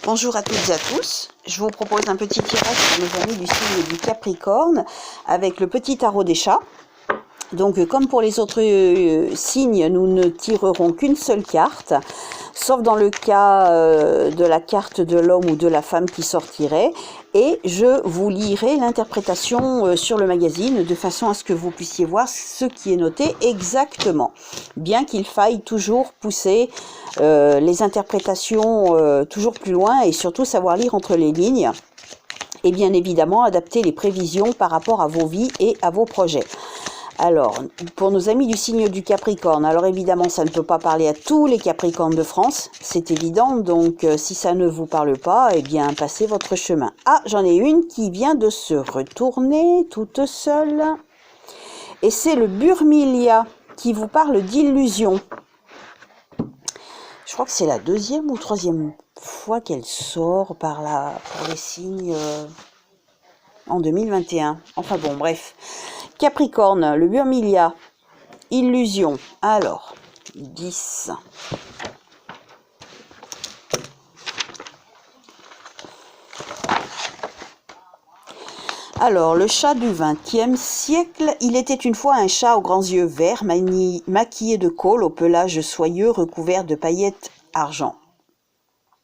Bonjour à toutes et à tous, je vous propose un petit tirage pour nos amis du signe du Capricorne avec le petit tarot des chats. Donc comme pour les autres signes, nous ne tirerons qu'une seule carte, sauf dans le cas de la carte de l'homme ou de la femme qui sortirait. Et je vous lirai l'interprétation sur le magazine de façon à ce que vous puissiez voir ce qui est noté exactement. Bien qu'il faille toujours pousser les interprétations toujours plus loin et surtout savoir lire entre les lignes. Et bien évidemment adapter les prévisions par rapport à vos vies et à vos projets. Alors, pour nos amis du signe du Capricorne, alors évidemment, ça ne peut pas parler à tous les Capricornes de France, c'est évident, donc si ça ne vous parle pas, eh bien, passez votre chemin. Ah, j'en ai une qui vient de se retourner toute seule, et c'est le Burmilia qui vous parle d'illusion. Je crois que c'est la deuxième ou troisième fois qu'elle sort par là, pour les signes en 2021. Enfin bon, bref. Capricorne, le Burmilia, illusion. Alors, 10. Alors, le chat du XXe siècle, il était une fois un chat aux grands yeux verts, maquillé de colle, au pelage soyeux, recouvert de paillettes argent.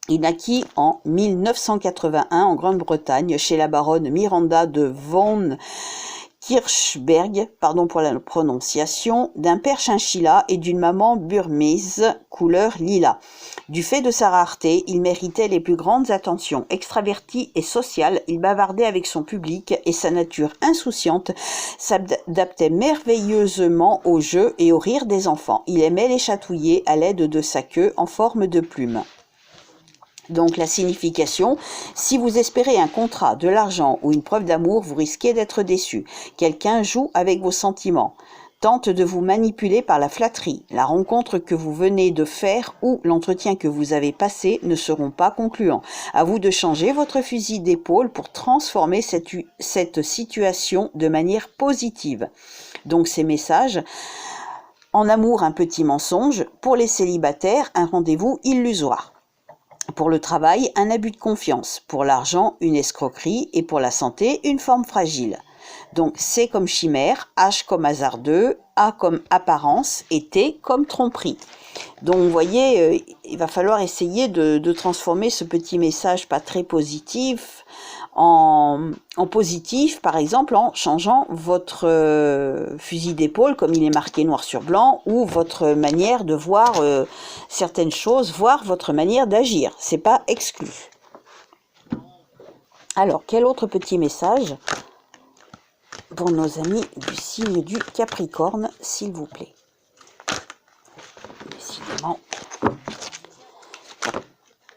Il naquit en 1981 en Grande-Bretagne, chez la baronne Miranda de Von Kirchberg, pardon pour la prononciation, d'un père chinchilla et d'une maman burmese couleur lilas. Du fait de sa rareté, il méritait les plus grandes attentions. Extraverti et social, il bavardait avec son public et sa nature insouciante s'adaptait merveilleusement au jeu et au rire des enfants. Il aimait les chatouiller à l'aide de sa queue en forme de plume. Donc la signification, si vous espérez un contrat, de l'argent ou une preuve d'amour, vous risquez d'être déçu. Quelqu'un joue avec vos sentiments, tente de vous manipuler par la flatterie. La rencontre que vous venez de faire ou l'entretien que vous avez passé ne seront pas concluants. À vous de changer votre fusil d'épaule pour transformer cette situation de manière positive. Donc ces messages, en amour un petit mensonge, pour les célibataires un rendez-vous illusoire. Pour le travail, un abus de confiance. Pour l'argent, une escroquerie. Et pour la santé, une forme fragile. Donc, C comme chimère, H comme hasardeux, A comme apparence et T comme tromperie. Donc, vous voyez, il va falloir essayer de transformer ce petit message pas très positif en positif, par exemple en changeant votre fusil d'épaule, comme il est marqué noir sur blanc, ou votre manière de voir certaines choses, voire votre manière d'agir. C'est pas exclu. Alors, quel autre petit message pour nos amis du signe du Capricorne, s'il vous plaît? Décidément.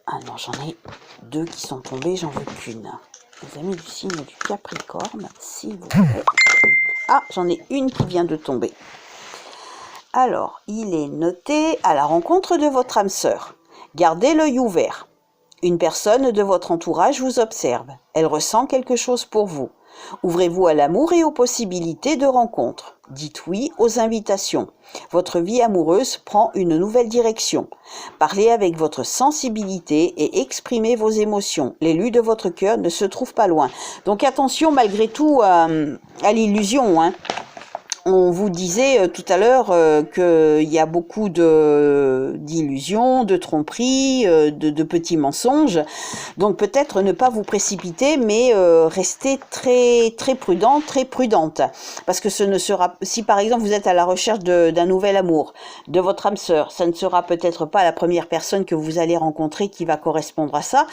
Ah non, j'en ai deux qui sont tombés, j'en veux qu'une. Les amis du signe du Capricorne, s'il vous plaît. Ah, j'en ai une qui vient de tomber. Alors, il est noté à la rencontre de votre âme sœur. Gardez l'œil ouvert. Une personne de votre entourage vous observe. Elle ressent quelque chose pour vous. Ouvrez-vous à l'amour et aux possibilités de rencontre. Dites oui aux invitations. Votre vie amoureuse prend une nouvelle direction. Parlez avec votre sensibilité et exprimez vos émotions. L'élu de votre cœur ne se trouve pas loin. Donc attention malgré tout à l'illusion, hein. On vous disait tout à l'heure qu'il y a beaucoup d'illusions, de tromperies, de petits mensonges. Donc peut-être ne pas vous précipiter, mais rester très prudent, très prudente. Parce que ce ne sera, si par exemple vous êtes à la recherche d'un nouvel amour, de votre âme sœur, ça ne sera peut-être pas la première personne que vous allez rencontrer qui va correspondre à ça,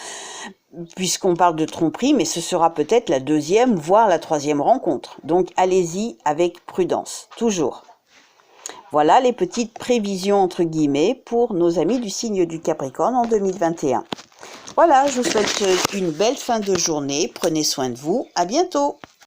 puisqu'on parle de tromperie, mais ce sera peut-être la deuxième, voire la troisième rencontre. Donc allez-y avec prudence, toujours. Voilà les petites prévisions entre guillemets pour nos amis du signe du Capricorne en 2021. Voilà, je vous souhaite une belle fin de journée, prenez soin de vous, à bientôt.